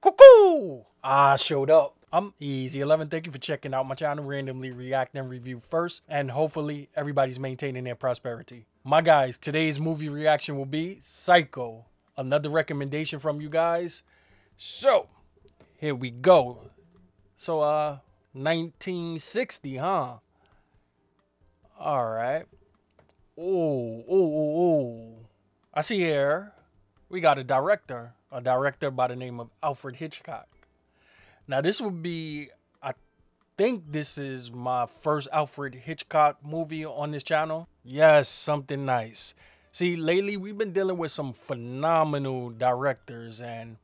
Cuckoo! I showed up. I'm Easy11. Thank you for checking out my channel. Randomly react and review first. And hopefully everybody's maintaining their prosperity. My guys, today's movie reaction will be Psycho. Another recommendation from you guys. So, here we go. So, 1960, huh? Alright. Oh. I see here we got a director by the name of Alfred Hitchcock. Now this would be, I think this is my first Alfred Hitchcock movie on this channel. Yes, something nice. See, lately we've been dealing with some phenomenal directors, and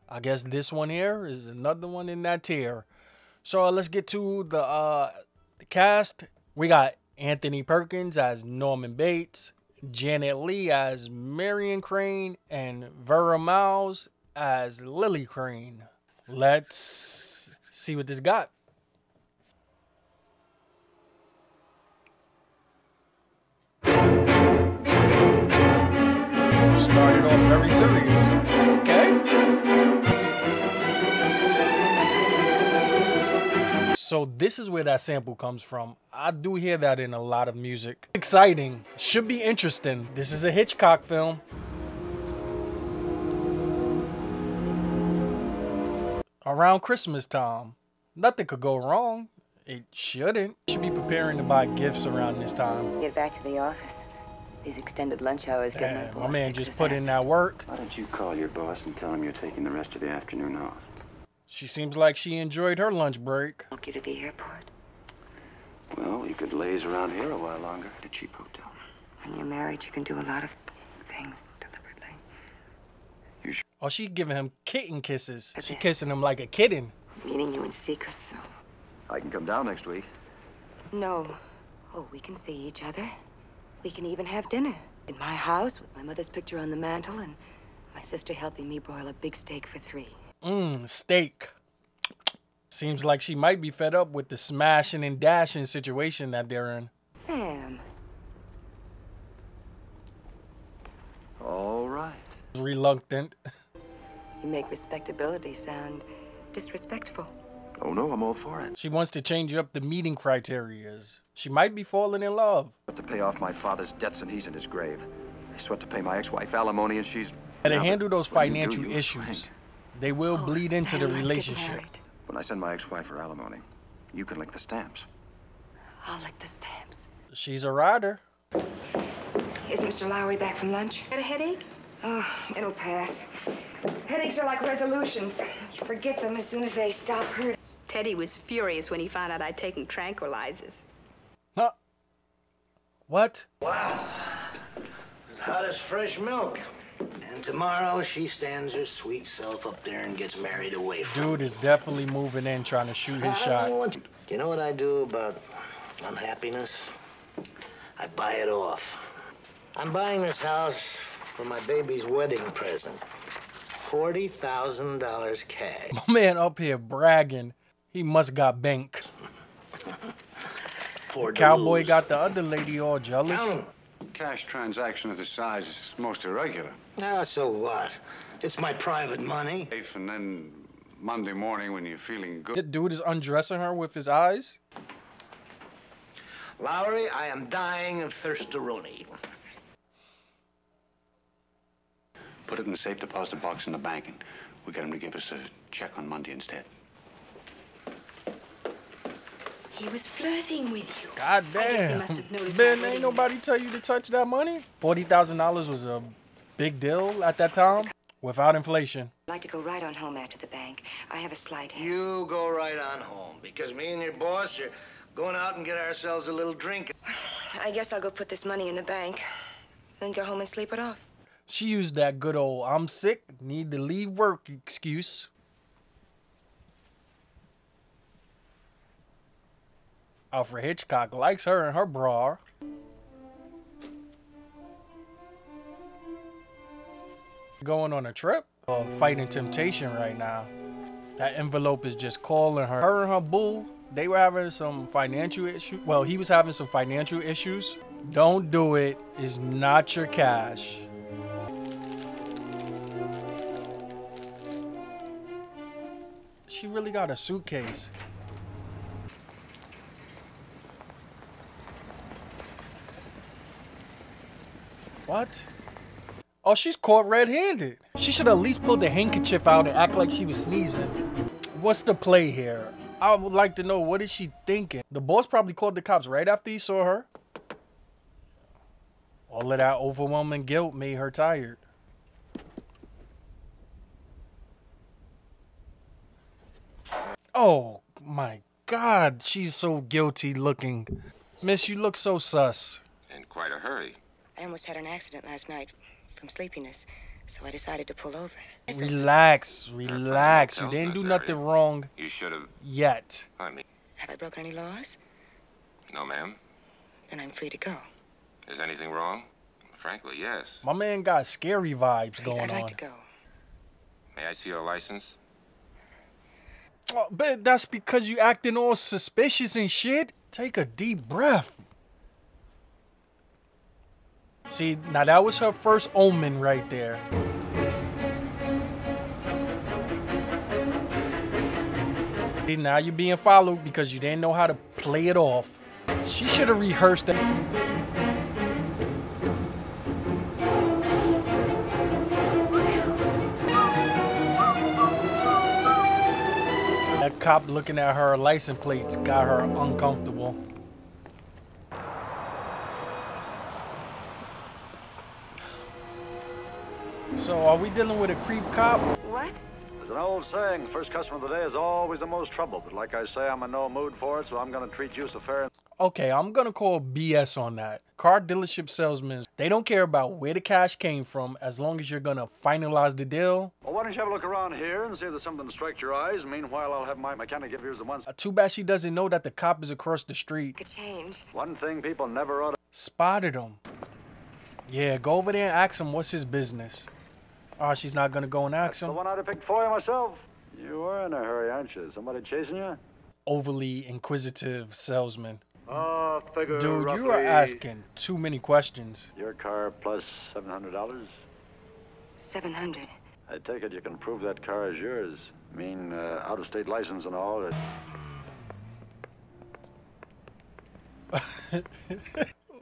I guess this one here is another one in that tier. So let's get to the cast. We got Anthony Perkins as Norman Bates, Janet Leigh as Marion Crane, and Vera Miles as Lily Crane. Let's see what this got. Started off very serious. Okay. So this is where that sample comes from. I do hear that in a lot of music. Exciting. Should be interesting. This is a Hitchcock film. Around Christmas time. Nothing could go wrong. It shouldn't. Should be preparing to buy gifts around this time. Get back to the office. These extended lunch hours get my boss. My man just put in that work. Why don't you call your boss and tell him you're taking the rest of the afternoon off? She seems like she enjoyed her lunch break. Walk you to the airport. Well, you could laze around here a while longer at a cheap hotel. When you're married, you can do a lot of things deliberately. You sure? Oh, she giving him kitten kisses. She kissing him like a kitten. Meeting you in secret, so. I can come down next week. No. Oh, we can see each other. We can even have dinner. In my house, with my mother's picture on the mantle, and my sister helping me broil a big steak for 3. Steak. Seems like she might be fed up with the smashing and dashing situation that they're in. Sam. All right. Reluctant. You make respectability sound disrespectful. Oh, no, I'm all for it. She wants to change up the meeting criteria. She might be falling in love. But to pay off my father's debts and he's in his grave. I sweat to pay my ex-wife alimony and she's... To handle those financial issues, they will bleed into the Sam, let's get relationship. married. When I send my ex-wife her alimony, you can lick the stamps. I'll lick the stamps. She's a rider. Is Mr. Lowry back from lunch? Got a headache? Oh, it'll pass. Headaches are like resolutions. You forget them as soon as they stop hurting. Teddy was furious when he found out I'd taken tranquilizers. Huh? What? Wow. As hot as fresh milk. And tomorrow she stands her sweet self up there and gets married away from Dude is definitely moving in trying to shoot his shot. Do you know what I do about unhappiness? I buy it off. I'm buying this house for my baby's wedding present. $40,000 cash. My man up here bragging. He must got bank. Cowboy got the other lady all jealous. Cash transaction of this size is most irregular. Ah, so what? It's my private money. And then Monday morning when you're feeling good. This dude is undressing her with his eyes. Lowry, I am dying of thirsteroni. Put it in the safe deposit box in the bank, and we get him to give us a check on Monday instead. He was flirting with you. God I guess he damn. must have noticed Ben, my ain't wedding nobody tell you to touch that money? $40,000 was a big deal at that time without inflation. I'd like to go right on home after the bank. I have a slight headache. You go right on home, because me and your boss are going out and get ourselves a little drink. I guess I'll go put this money in the bank, then go home and sleep it off. She used that good old I'm sick, need to leave work excuse. Alfred Hitchcock likes her and her bra. Going on a trip? Or fighting temptation right now. That envelope is just calling her. Her and her boo, they were having some financial issues. Well, he was having some financial issues. Don't do it. It's not your cash. She really got a suitcase. What? Oh, she's caught red-handed. She should at least pull the handkerchief out and act like she was sneezing. What's the play here? I would like to know, what is she thinking? The boss probably called the cops right after he saw her. All of that overwhelming guilt made her tired. Oh my God, she's so guilty looking. Miss, you look so sus. In quite a hurry. I almost had an accident last night from sleepiness, so I decided to pull over. Relax, relax. You didn't do nothing wrong. You should have. Yet. I mean, Have I broken any laws? no, ma'am. Then I'm free to go. Is anything wrong? Frankly, yes. My man got scary vibes Please, going I'd like on. to go. May I see your license? Oh, but that's because you acting all suspicious and shit. Take a deep breath. See, now that was her first omen right there. See, now you're being followed because you didn't know how to play it off. She should have rehearsed it. That cop looking at her license plates got her uncomfortable. So are we dealing with a creep cop? What? There's an old saying, the first customer of the day is always the most trouble. But like I say, I'm in no mood for it, so I'm going to treat you so fair. Okay, I'm gonna call BS on that. Car dealership salesmen, they don't care about where the cash came from as long as you're gonna finalize the deal. Well, why don't you have a look around here and see if there's something to strike your eyes? Meanwhile, I'll have my mechanic give you the ones. Too bad she doesn't know that the cop is across the street. Could change. One thing people never ought to... Spotted him. Yeah, go over there and ask him what's his business. Oh, she's not gonna go and ask The him. one I'd have picked for you myself. You are in a hurry, aren't you? Somebody chasing you? Overly inquisitive salesman. Oh, figure Dude, roughly. you are asking too many questions. Your car plus $700? 700. I take it you can prove that car is yours. I mean, out-of-state license and all.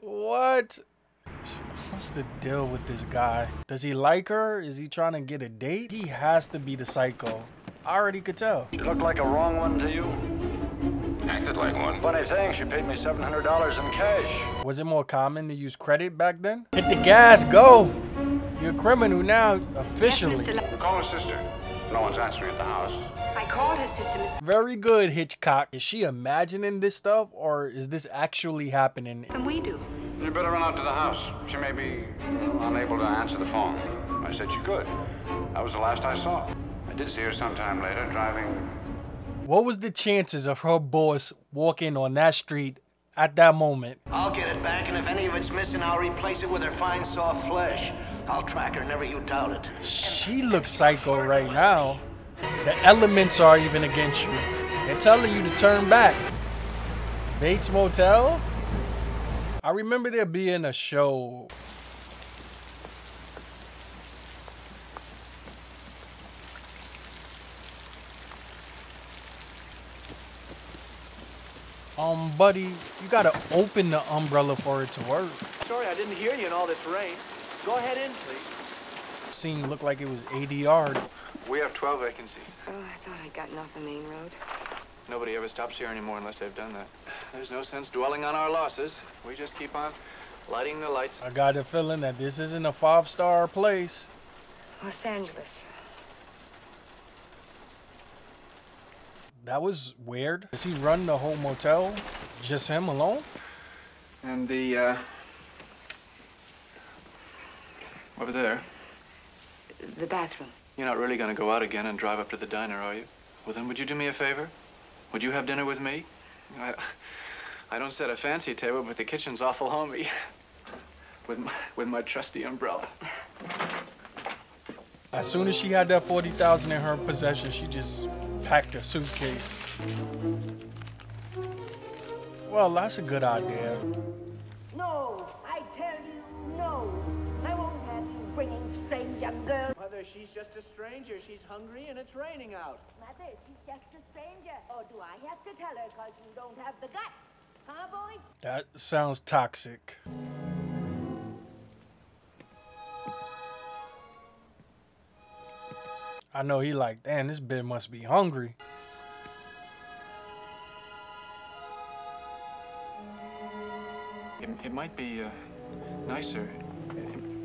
What? What's the deal with this guy? Does he like her? Is he trying to get a date? He has to be the psycho. I already could tell. She looked like a wrong one to you? Acted like one. Funny thing, she paid me $700 in cash. Was it more common to use credit back then? Hit the gas, go! You're a criminal now, officially. Call her sister. No one's answering at the house. I called her sister, Miss. Very good, Hitchcock. Is she imagining this stuff, or is this actually happening? And we do. You better run out to the house. She may be unable to answer the phone. I said she could. That was the last I saw. I did see her sometime later driving. What was the chances of her boss walking on that street at that moment? I'll get it back, and if any of it's missing, I'll replace it with her fine, soft flesh. I'll track her, never you doubt it. She looks psycho right now. The elements are even against you. They're telling you to turn back. Bates Motel? I remember there being a show. Buddy, you gotta open the umbrella for it to work. Sorry, I didn't hear you in all this rain. Go ahead in, please. Scene looked like it was ADR. We have 12 vacancies. Oh, I thought I'd gotten off the main road. Nobody ever stops here anymore unless they've done that. There's no sense dwelling on our losses. We just keep on lighting the lights. I got a feeling that this isn't a 5-star place. Los Angeles. That was weird. Does he run the whole motel? Just him alone? And the, over there. The bathroom. You're not really going to go out again and drive up to the diner, are you? Well, then would you do me a favor? Would you have dinner with me? I don't set a fancy table, but the kitchen's awful homey. With my trusty umbrella. As soon as she had that $40,000 in her possession, she just packed a suitcase. Well, that's a good idea. No, I tell you, no. I won't have you bringing strange young girls. Mother, Mother, she's just a stranger. She's hungry and it's raining out. Mother, she's just a stranger. Or do I have to tell her because you don't have the guts? Huh, boy? That sounds toxic. I know he like, damn, this bitch must be hungry. It might be nicer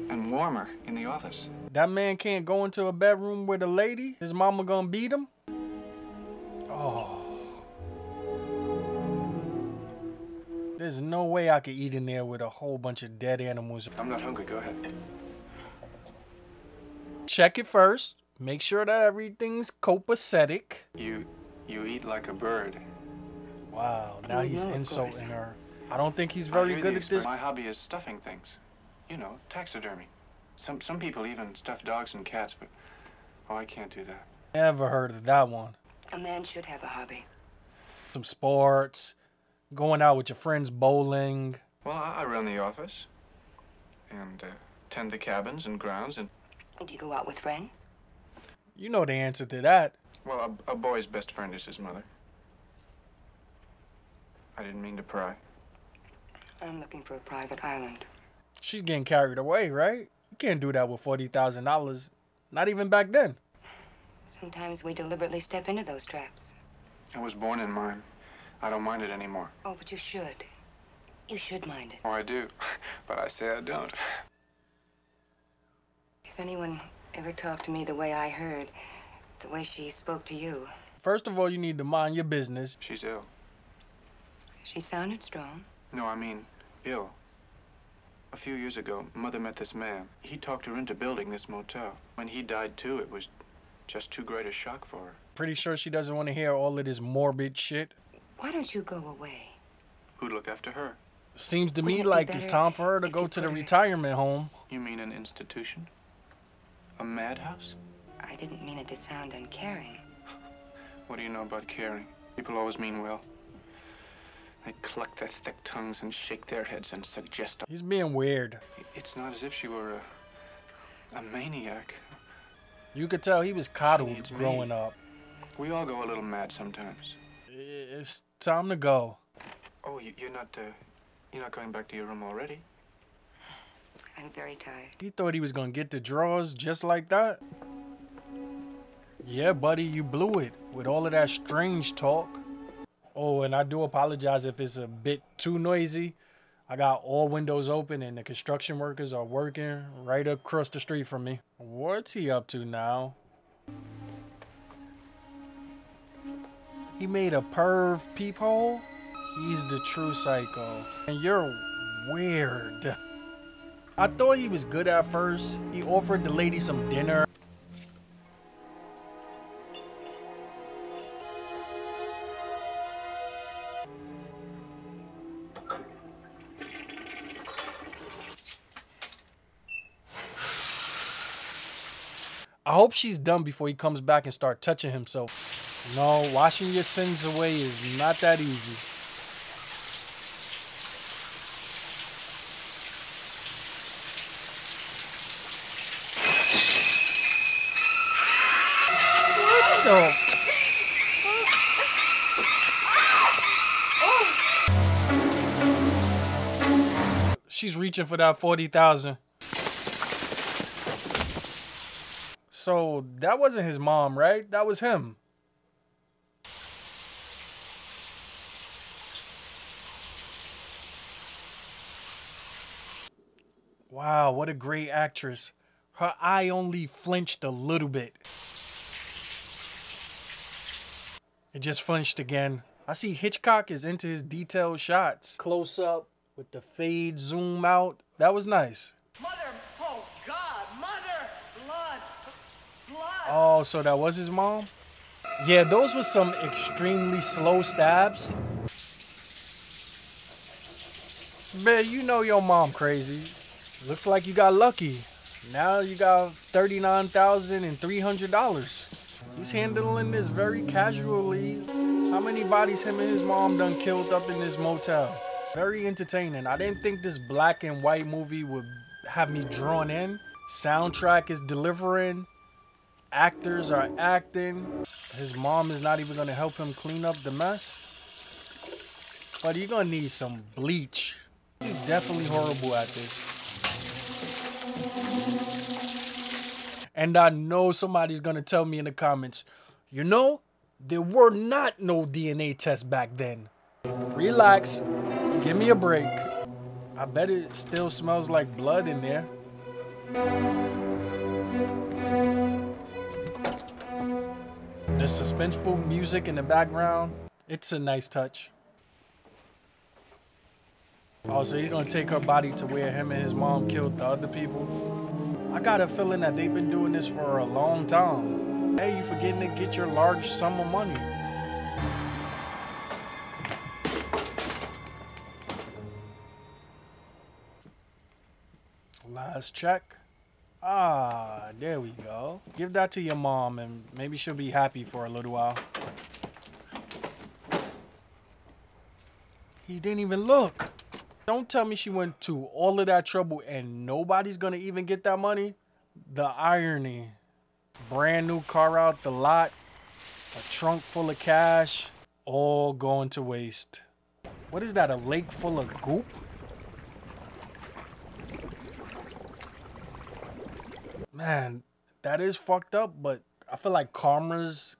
and warmer in the office. That man can't go into a bedroom with a lady? His mama gonna beat him? Oh. There's no way I could eat in there with a whole bunch of dead animals. I'm not hungry, go ahead. Check it first. Make sure that everything's copacetic. You eat like a bird. Wow, now he's insulting her. I don't think he's I very hear good the at this. My hobby is stuffing things. You know, taxidermy. Some people even stuff dogs and cats, but oh, I can't do that. Never heard of that one. A man should have a hobby. Some sports, going out with your friends bowling. Well, I run the office and tend the cabins and grounds and... Do you go out with friends? You know the answer to that. Well, a boy's best friend is his mother. I didn't mean to pry. I'm looking for a private island. She's getting carried away, right? You can't do that with $40,000. Not even back then. Sometimes we deliberately step into those traps. I was born in mine. I don't mind it anymore. Oh, but you should. You should mind it. Oh, I do. But I say I don't. If anyone ever talked to me the way I heard, the way she spoke to you. First of all, you need to mind your business. She's ill. She sounded strong. No, I mean, ill. A few years ago, Mother met this man. He talked her into building this motel. When he died, too, it was just too great a shock for her. Pretty sure she doesn't want to hear all of this morbid shit. Why don't you go away? Who'd look after her? Seems to me like it's time for her to go to the retirement home. You mean an institution? A madhouse? I didn't mean it to sound uncaring. What do you know about caring? People always mean well. They cluck their thick tongues and shake their heads and suggest... He's being weird. It's not as if she were a maniac. You could tell he was coddled growing up. We all go a little mad sometimes. It's time to go. Oh, you're not going back to your room already? I'm very tired. He thought he was gonna get the drawers just like that. Yeah, buddy, you blew it with all of that strange talk. Oh, and I do apologize if it's a bit too noisy. I got all windows open and the construction workers are working right across the street from me. What's he up to now? He made a perv peephole? He's the true psycho. And you're weird. I thought he was good at first. He offered the lady some dinner. I hope she's done before he comes back and start touching himself. No, washing your sins away is not that easy. What the? She's reaching for that 40,000. So that wasn't his mom, right? That was him. Wow, what a great actress. Her eye only flinched a little bit. It just flinched again. I see Hitchcock is into his detailed shots. Close up with the fade, zoom out. That was nice. Mother, oh God, Mother, blood. Oh, so that was his mom? Yeah, those were some extremely slow stabs. Man, you know your mom crazy. Looks like you got lucky. Now you got $39,300. He's handling this very casually. How many bodies him and his mom done killed up in this motel? Very entertaining. I didn't think this black and white movie would have me drawn in. Soundtrack is delivering. actors are acting. His mom is not even gonna help him clean up the mess. But you're gonna need some bleach. He's definitely horrible at this. And I know somebody's gonna tell me in the comments, you know, there were not no DNA tests back then. Relax, give me a break. I bet it still smells like blood in there. The suspenseful music in the background, it's a nice touch. Oh, so he's gonna take her body to where him and his mom killed the other people. I got a feeling that they've been doing this for a long time. Hey, you forgetting to get your large sum of money. Last check. Ah, there we go. Give that to your mom and maybe she'll be happy for a little while. He didn't even look. Don't tell me she went to all of that trouble and nobody's gonna even get that money. The irony. Brand new car out the lot, a trunk full of cash, all going to waste. What is that, a lake full of goop? Man, that is fucked up, but I feel like karma's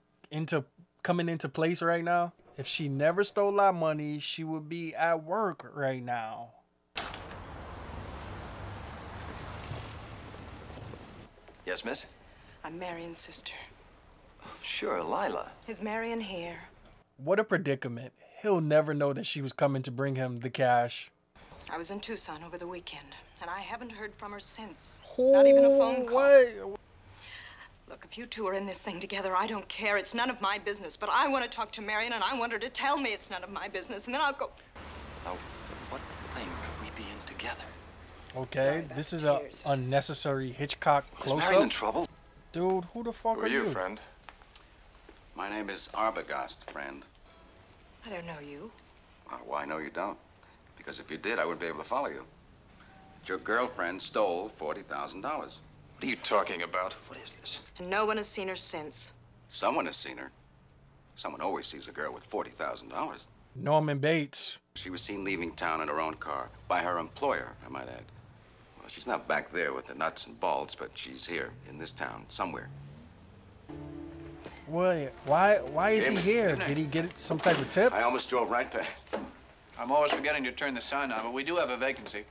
coming into place right now. If she never stole that money, she would be at work right now. Yes, miss? I'm Marion's sister. Sure, Lila. Is Marion here? What a predicament. He'll never know that she was coming to bring him the cash. I was in Tucson over the weekend, and I haven't heard from her since. Not even a phone call. What? Look, if you two are in this thing together, I don't care. It's none of my business. But I want to talk to Marion, and I want her to tell me it's none of my business, and then I'll go. Now, what thing could we be in together? Okay, this is a unnecessary Hitchcock close-up. Is Marion in trouble? Dude, who the fuck are you? Friend? My name is Arbogast, friend. I don't know you. Well, I know you don't. Because if you did, I wouldn't be able to follow you. Your girlfriend stole $40,000. What are you talking about? What is this? And no one has seen her since. Someone has seen her. Someone always sees a girl with $40,000. Norman Bates. She was seen leaving town in her own car. By her employer, I might add. Well, she's not back there with the nuts and bolts, but she's here, in this town, somewhere. Wait, why is he here? Did he get some type of tip? I almost drove right past. I'm always forgetting to turn the sign on, but we do have a vacancy.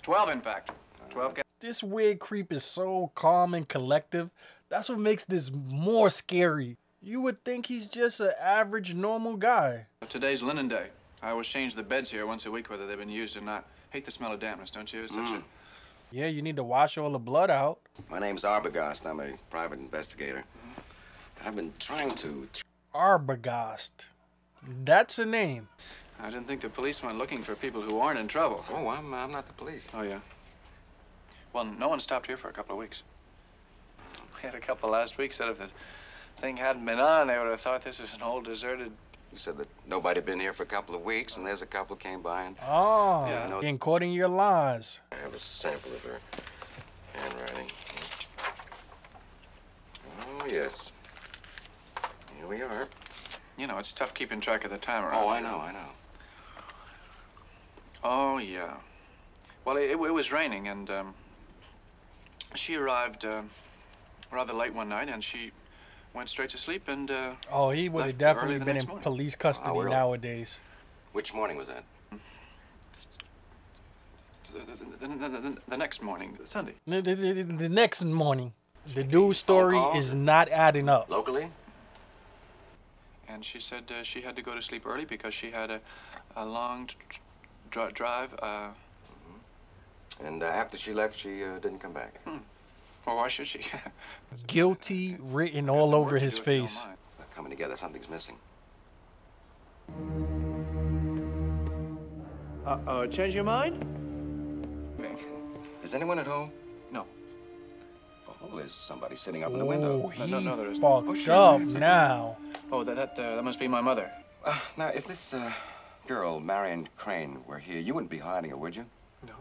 12, in fact. 12. This weird creep is so calm and collective. That's what makes this more scary. You would think he's just an average, normal guy. Today's linen day. I always change the beds here once a week, whether they've been used or not. Hate the smell of dampness, don't you? It's such a... Yeah, you need to wash all the blood out. My name's Arbogast. I'm a private investigator. I've been trying to... Arbogast. That's a name. I didn't think the police went looking for people who aren't in trouble. Oh, I'm not the police. Oh, yeah? Well, no one stopped here for a couple of weeks. We had a couple last week said if the thing hadn't been on, they would have thought this was an old deserted... You said that nobody had been here for a couple of weeks, and there's a couple came by and... Oh, yeah, in quoting your lies. I have a sample of her handwriting. Oh, yes. Here we are. You know, it's tough keeping track of the time around. Oh, I know. Oh, yeah. Well, it was raining, and she arrived rather late one night, and she went straight to sleep, and oh, he would have definitely been in police custody nowadays. Which morning was that? The next morning, Sunday. The next morning. The dude's story is not adding up. Locally? And she said she had to go to sleep early because she had a long drive. And after she left, she didn't come back. Well, why should she? Guilty written all over his face. Coming together, something's missing. Change your mind? Is anyone at home? No. Oh, there's somebody sitting up in the window. No, there isn't. Fucked up now. Oh, that must be my mother. Now, if this girl, Marion Crane, were here, you wouldn't be hiding her, would you? No.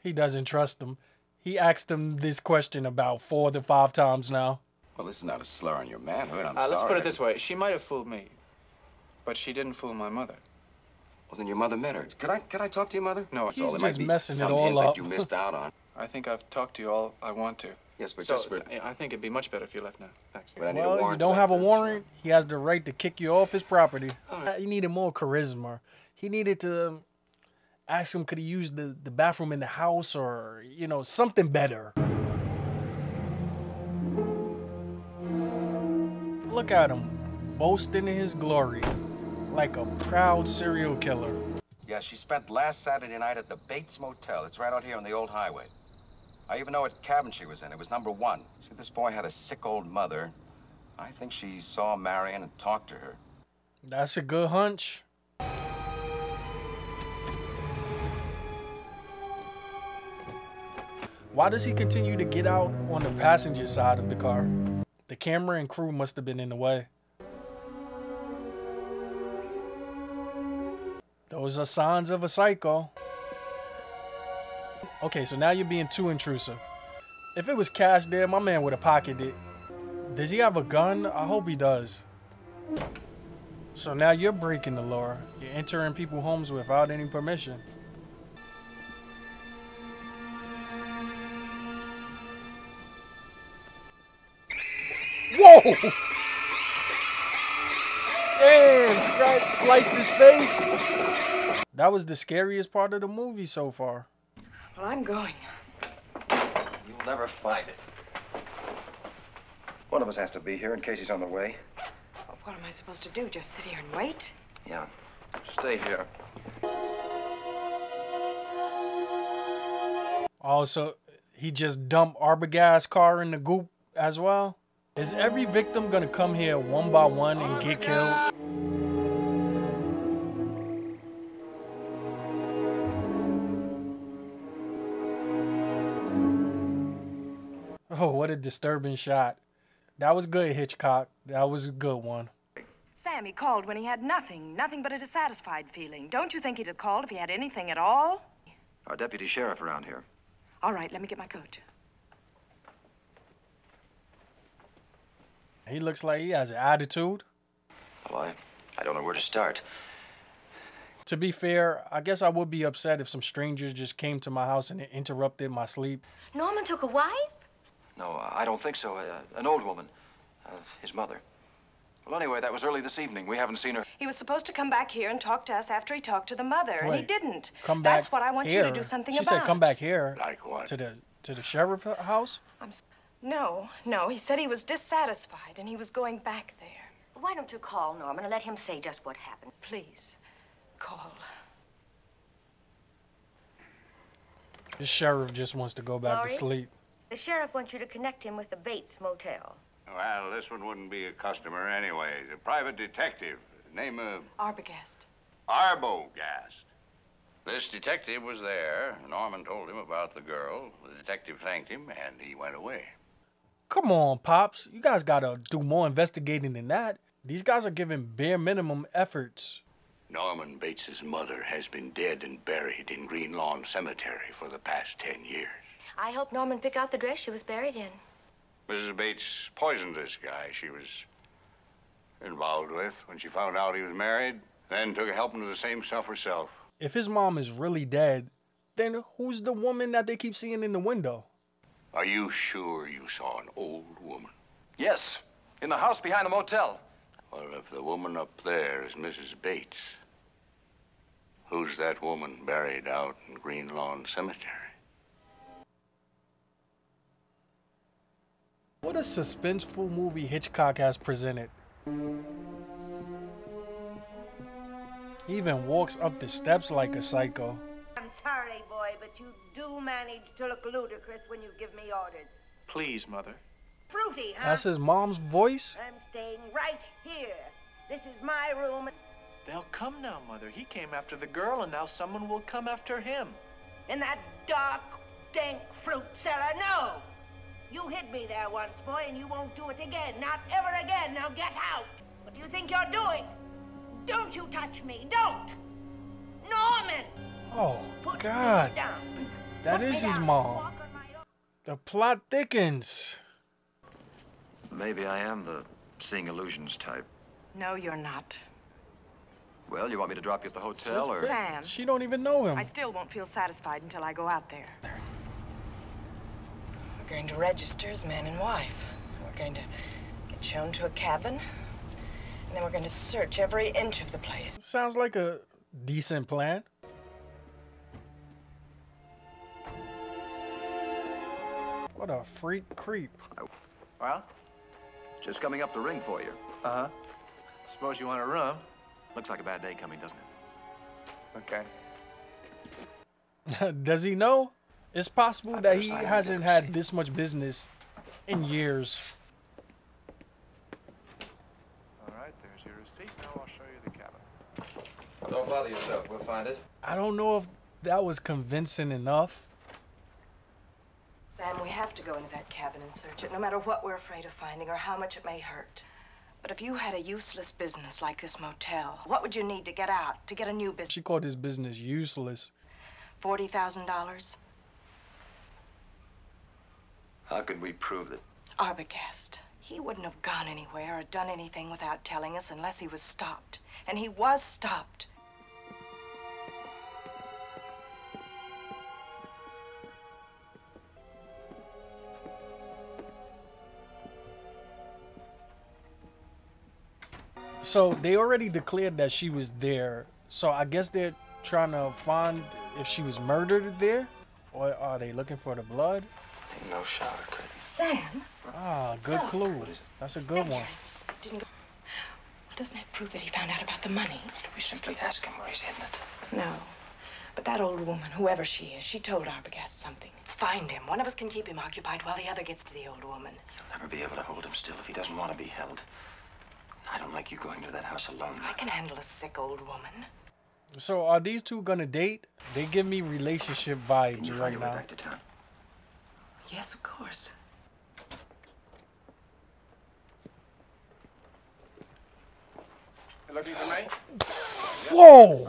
He doesn't trust him. He asked him this question about 4 to 5 times now. Well, this is not a slur on your manhood. I'm sorry. Let's put it this way. She might have fooled me, but she didn't fool my mother. Well, then your mother met her. Could I talk to your mother? No, He's just messing it all that up. you missed out on. I think I've talked to you all I want to. Yes, but So, just for... I think it'd be much better if you left now. Thanks. But I need a Well, warrant. you don't have a warrant. He has the right to kick you off his property. He needed more charisma. He needed to ask him could he use the bathroom in the house or, you know, something better. Look at him, boasting in his glory, like a proud serial killer. Yeah, she spent last Saturday night at the Bates Motel. It's right out here on the old highway. I even know what cabin she was in. It was number 1. See, this boy had a sick old mother. I think she saw Marion and talked to her. That's a good hunch. Why does he continue to get out on the passenger side of the car? The camera and crew must have been in the way. Those are signs of a psycho. Okay, so now you're being too intrusive. If it was cash there, my man would have pocketed it. Does he have a gun? I hope he does. So now you're breaking the law. You're entering people's homes without any permission. Whoa! Damn, sliced his face. That was the scariest part of the movie so far. Well, I'm going. You'll never find it. One of us has to be here in case he's on the way. Well, what am I supposed to do? Just sit here and wait? Yeah, stay here. Also, he just dumped Arbogast's car in the goop as well. Is every victim gonna come here one by one and get killed? Oh, what a disturbing shot. That was good, Hitchcock. That was a good one. Sammy called when he had nothing but a dissatisfied feeling. Don't you think he'd have called if he had anything at all? Our deputy sheriff around here. All right, let me get my coat. He looks like he has an attitude. Well, I don't know where to start. To be fair, I guess I would be upset if some strangers just came to my house and interrupted my sleep. Norman took a wife? No, I don't think so. An old woman. His mother. Well, anyway, that was early this evening. We haven't seen her. He was supposed to come back here and talk to us after he talked to the mother, and he didn't. Come back That's what I want here. you to do something She about. said come back here. Like what? To the sheriff's house? No, he said he was dissatisfied and he was going back there. Why don't you call Norman and let him say just what happened? Please, call. The sheriff just wants to go back to Laurie? sleep. The sheriff wants you to connect him with the Bates Motel. Well, this one wouldn't be a customer anyway. He's a private detective. Name of... Arbogast. Arbogast. This detective was there. Norman told him about the girl. The detective thanked him, and he went away. Come on, Pops. You guys gotta do more investigating than that. These guys are giving bare minimum efforts. Norman Bates's mother has been dead and buried in Green Lawn Cemetery for the past 10 years. I helped Norman pick out the dress she was buried in. Mrs. Bates poisoned this guy she was involved with when she found out he was married, then took a helping to the same stuff herself. If his mom is really dead, then who's the woman that they keep seeing in the window? Are you sure you saw an old woman? Yes, in the house behind the motel. Well, if the woman up there is Mrs. Bates, who's that woman buried out in Green Lawn Cemetery? What a suspenseful movie Hitchcock has presented. He even walks up the steps like a psycho. I'm sorry, boy, but you do manage to look ludicrous when you give me orders. Please, Mother. Fruity, huh? That's his mom's voice? I'm staying right here. This is my room. They'll come now, Mother. He came after the girl, and now someone will come after him. In that dark, dank fruit cellar, no! You hid me there once, boy, and you won't do it again. Not ever again. Now get out. What do you think you're doing? Don't you touch me. Don't. Norman! Oh, Put God. me down. That Put is me his down. mom. Walk on my own. The plot thickens. Maybe I am the seeing illusions type. No, you're not. Well, you want me to drop you at the hotel, or? Sam. She don't even know him. I still won't feel satisfied until I go out there. We're going to register as man and wife. We're going to get shown to a cabin, and then we're going to search every inch of the place. Sounds like a decent plan. What a freak creep. Well? Just coming up the ring for you. Uh-huh. Suppose you want a room? Looks like a bad day coming, doesn't it? Okay. Does he know? It's possible that he hasn't had this much business in years. All right, there's your receipt. Now I'll show you the cabin. Well, don't bother yourself. We'll find it. I don't know if that was convincing enough. Sam, we have to go into that cabin and search it, no matter what we're afraid of finding or how much it may hurt. But if you had a useless business like this motel, what would you need to get out, to get a new business? She called his business useless. $40,000? How could we prove that? Arbogast. He wouldn't have gone anywhere or done anything without telling us unless he was stopped. And he was stopped. So they already declared that she was there. So I guess they're trying to find if she was murdered there, or are they looking for the blood? No shower curtain. Sam? Ah, good clue. That's a good one. Didn't go. Well, doesn't that prove that he found out about the money? We simply ask him where he's hidden it. No. But that old woman, whoever she is, she told Arbogast something. Let's find him. One of us can keep him occupied while the other gets to the old woman. You'll never be able to hold him still if he doesn't want to be held. I don't like you going to that house alone. I can handle a sick old woman. So are these two gonna date? They give me relationship vibes right now. Back to town? Yes, of course. You looking for me? Whoa!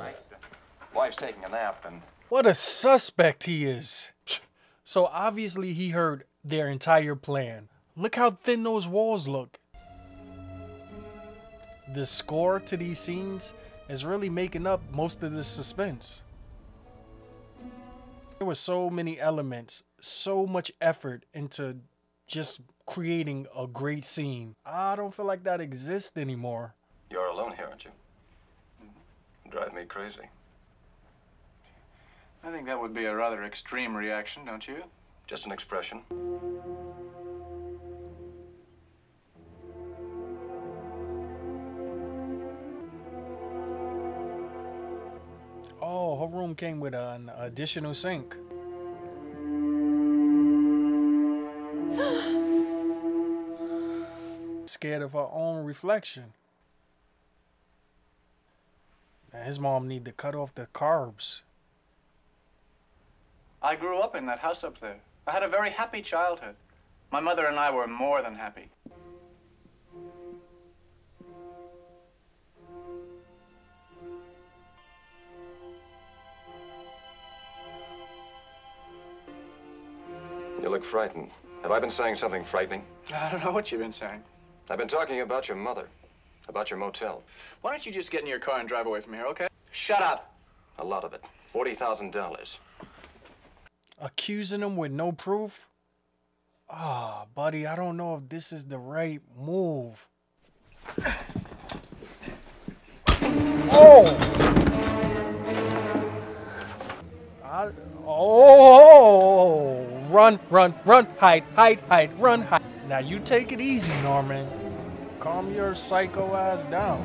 Wife's taking a nap, and What a suspect he is. So obviously he heard their entire plan. Look how thin those walls look. The score to these scenes is really making up most of the suspense. There were so many elements, so much effort into just creating a great scene. I don't feel like that exists anymore. you're alone here, aren't you? Drive me crazy. I think that would be a rather extreme reaction, don't you? Just an expression. Oh, her room came with an additional sink. Scared of her own reflection. Now his mom need to cut off the carbs. I grew up in that house up there. I had a very happy childhood. My mother and I were more than happy. You look frightened. Have I been saying something frightening? I don't know what you've been saying. I've been talking about your mother. About your motel. Why don't you just get in your car and drive away from here, okay? Shut up. A lot of it. $40,000. Accusing him with no proof? Ah, buddy, I don't know if this is the right move. Oh! Oh! Run, run, run, hide, hide, hide, run, hide. Now you take it easy, Norman. Calm your psycho ass down.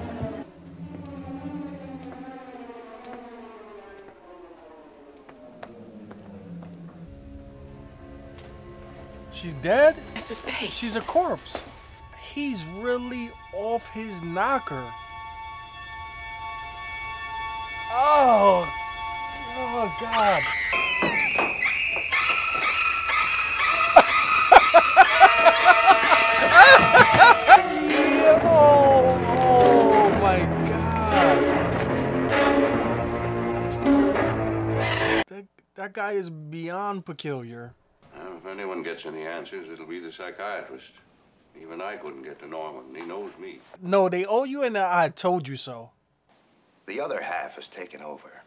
She's dead? Mrs. Bates. She's a corpse. He's really off his knocker. Oh! Oh, God. Oh my God. That guy is beyond peculiar. Well, if anyone gets any answers, it'll be the psychiatrist. Even I couldn't get to Norman, and he knows me. No, they owe you and I told you so. The other half has taken over.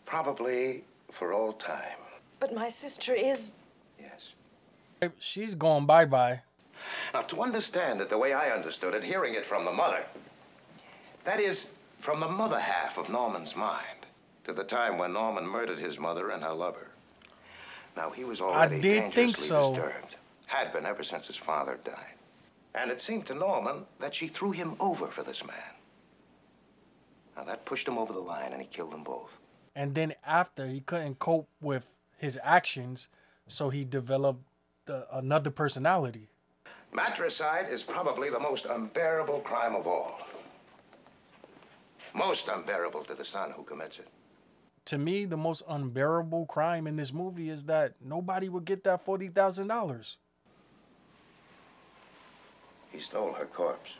Probably for all time. But my sister is... Yes. She's going bye-bye. Now, to understand it the way I understood it, hearing it from the mother, that is, from the mother half of Norman's mind, to the time when Norman murdered his mother and her lover. Now, he was already dangerously disturbed. Had been ever since his father died. And it seemed to Norman that she threw him over for this man. Now, that pushed him over the line, and he killed them both. And then after, he couldn't cope with his actions, so he developed another personality. Matricide is probably the most unbearable crime of all. Most unbearable to the son who commits it. To me, the most unbearable crime in this movie is that nobody would get that $40,000. He stole her corpse.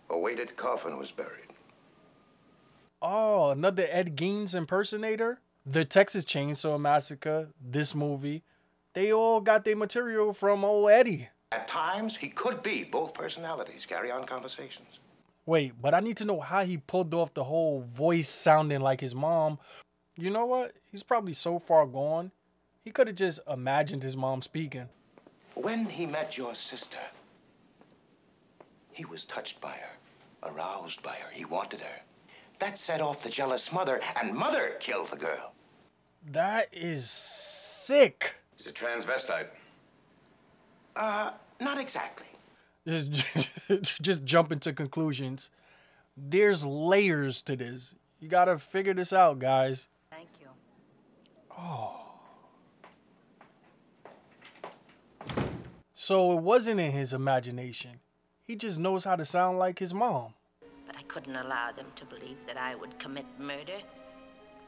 A weighted coffin was buried. Oh, another Ed Gein impersonator? The Texas Chainsaw Massacre, this movie. They all got their material from old Eddie. At times, he could be both personalities, carry on conversations. Wait, but I need to know how he pulled off the whole voice sounding like his mom. You know what? He's probably so far gone, he could have just imagined his mom speaking. When he met your sister, he was touched by her, aroused by her. He wanted her. That set off the jealous mother, and mother killed the girl. That is sick. He's a transvestite. Not exactly. Just jumping to conclusions. There's layers to this. You gotta figure this out, guys. Thank you. Oh. So it wasn't in his imagination. He just knows how to sound like his mom. But I couldn't allow them to believe that I would commit murder.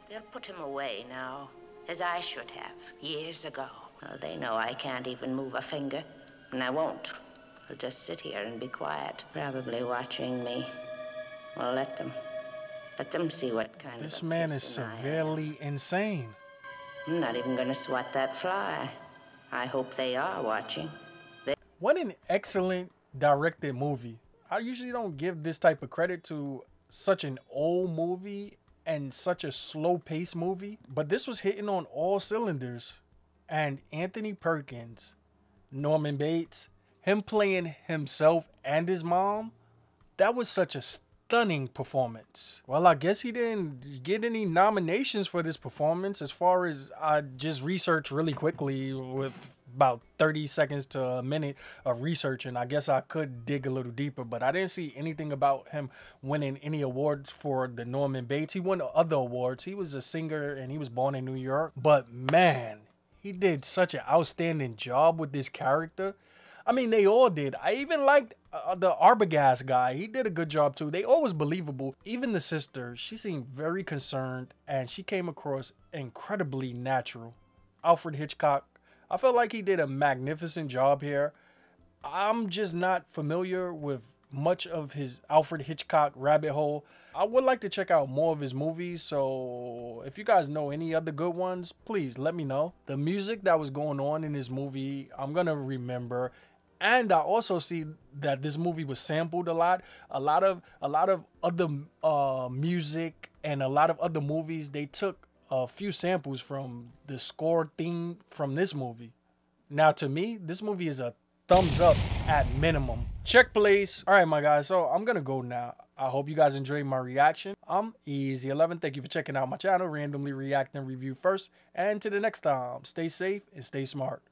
They'll put him away now, as I should have, years ago. Well, they know I can't even move a finger, and I won't. I'll just sit here and be quiet, probably watching me. Well, let them see what kind of This man is severely insane. I'm not even gonna swat that fly. I hope they are watching. What an excellent directed movie. I usually don't give this type of credit to such an old movie and such a slow-paced movie, but this was hitting on all cylinders. And Anthony Perkins, Norman Bates, him playing himself and his mom, that was such a stunning performance. Well, I guess he didn't get any nominations for this performance, as far as I just researched really quickly with about 30 seconds to a minute of research, and I guess I could dig a little deeper, but I didn't see anything about him winning any awards for the Norman Bates. He won other awards. He was a singer and he was born in New York, but man, he did such an outstanding job with this character. I mean, they all did. I even liked the Arbogast guy. He did a good job too. They all was believable. Even the sister, she seemed very concerned and she came across incredibly natural. Alfred Hitchcock, I felt like he did a magnificent job here. I'm just not familiar with much of his Alfred Hitchcock rabbit hole. I would like to check out more of his movies, so if you guys know any other good ones, please let me know. The music that was going on in this movie, I'm gonna remember. And I also see that this movie was sampled a lot. A lot of other music and a lot of other movies, they took a few samples from the score theme from this movie. Now, to me, this movie is a thumbs up at minimum. Check, please. All right, my guys, so I'm gonna go now. I hope you guys enjoyed my reaction. I'm Easy11. Thank you for checking out my channel, Randomly React and Review First. And to the next time, stay safe and stay smart.